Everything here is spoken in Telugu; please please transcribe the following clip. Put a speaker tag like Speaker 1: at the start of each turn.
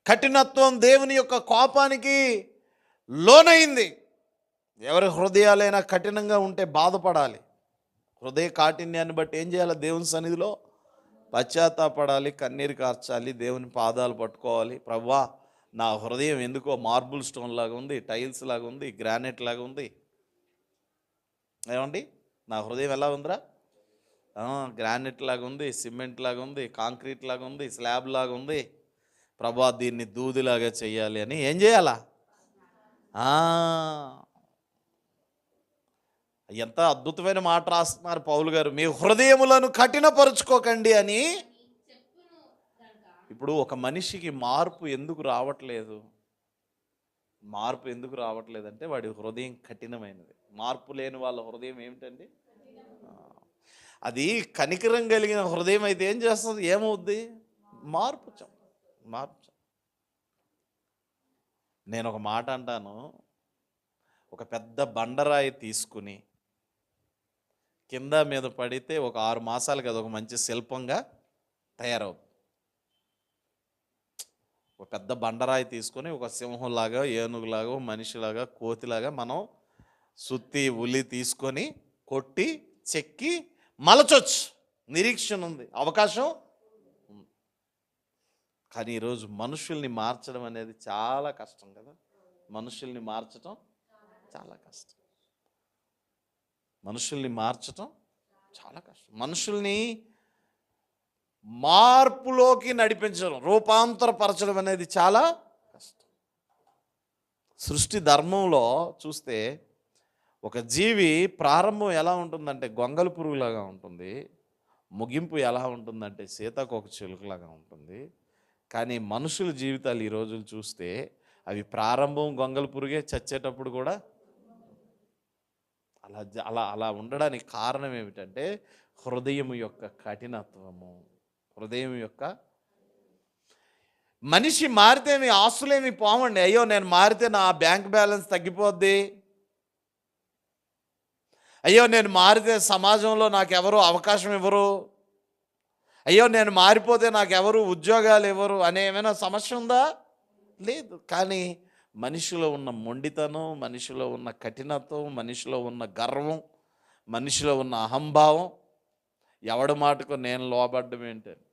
Speaker 1: కఠినత్వం దేవుని యొక్క కోపానికి లోనైంది. ఎవరి హృదయాలైనా కఠినంగా ఉంటే బాధపడాలి. హృదయ కాఠిన్యాన్ని బట్టి ఏం చేయాలి? దేవుని సన్నిధిలో పశ్చాత్తాపడాలి, కన్నీరు కార్చాలి, దేవుని పాదాలు పట్టుకోవాలి. ప్రభువా, నా హృదయం ఎందుకో మార్బుల్ స్టోన్ లాగా ఉంది, టైల్స్ లాగా ఉంది, గ్రానైట్ లాగా ఉంది. ఏమండి, నా హృదయం ఎలా ఉందిరా? గ్రానైట్ లాగా ఉంది, సిమెంట్ లాగా ఉంది, కాంక్రీట్ లాగా ఉంది, స్లాబ్ లాగా ఉంది. ప్రభువా, దీన్ని దూదిలాగా చెయ్యాలి అని ఏం చేయాలా? ఎంత అద్భుతమైన మాట రాస్తున్నారు పౌలు గారు. మీ హృదయములను కఠినపరుచుకోకండి అని. ఇప్పుడు ఒక మనిషికి మార్పు ఎందుకు రావట్లేదు? మార్పు ఎందుకు రావట్లేదంటే వాడి హృదయం కఠినమైనది. మార్పు లేని వాళ్ళ హృదయం ఏమిటండి? అది కనికరం కలిగిన హృదయం అయితే ఏం చేస్తుంది? ఏమవుద్ది? మార్పు. నేను ఒక మాట అంటాను, ఒక పెద్ద బండరాయి తీసుకుని కింద మీద పడితే ఒక 6 మాసాలకి అది ఒక మంచి శిల్పంగా తయారవుతుంది. ఒక పెద్ద బండరాయి తీసుకొని ఒక సింహంలాగా, ఏనుగులాగా, మనిషిలాగా, కోతిలాగా మనం సుత్తి ఉలి తీసుకొని కొట్టి చెక్కి మలచొచ్చు. నిరీక్షణ ఉంది, అవకాశం. కానీ ఈరోజు మనుషుల్ని మార్చడం అనేది చాలా కష్టం కదా. మనుషుల్ని మార్చడం చాలా కష్టం. మనుషుల్ని మార్చటం చాలా కష్టం. మనుషుల్ని మార్పులోకి నడిపించడం, రూపాంతరపరచడం అనేది చాలా కష్టం. సృష్టి ధర్మంలో చూస్తే ఒక జీవి ప్రారంభం ఎలా ఉంటుందంటే గొంగళి పురుగులాగా ఉంటుంది, ముగింపు ఎలా ఉంటుందంటే సీతాకోక చిలుకలాగా ఉంటుంది. కానీ మనుషుల జీవితాలు ఈ రోజులు చూస్తే అవి ప్రారంభం గొంగళి పురుగే, చచ్చేటప్పుడు కూడా అలా అలా అలా ఉండడానికి కారణం ఏమిటంటే హృదయం యొక్క కఠినత్వము. హృదయం యొక్క మనిషి మారితే మీ ఆస్తులేమి పోవండి. అయ్యో నేను మారితే నా బ్యాంక్ బ్యాలెన్స్ తగ్గిపోద్ది, అయ్యో నేను మారితే సమాజంలో నాకెవరు అవకాశం ఇవ్వరు, అయ్యో నేను మారిపోతే నాకెవరు ఉద్యోగాలు ఇవ్వరు అనే ఏమైనా సమస్య ఉందా? లేదు. కానీ మనిషిలో ఉన్న మొండితనం, మనిషిలో ఉన్న కఠినత్వం, మనిషిలో ఉన్న గర్వం, మనిషిలో ఉన్న అహంభావం, ఎవడి మాటకు నేను లోబడ్డం ఏంటని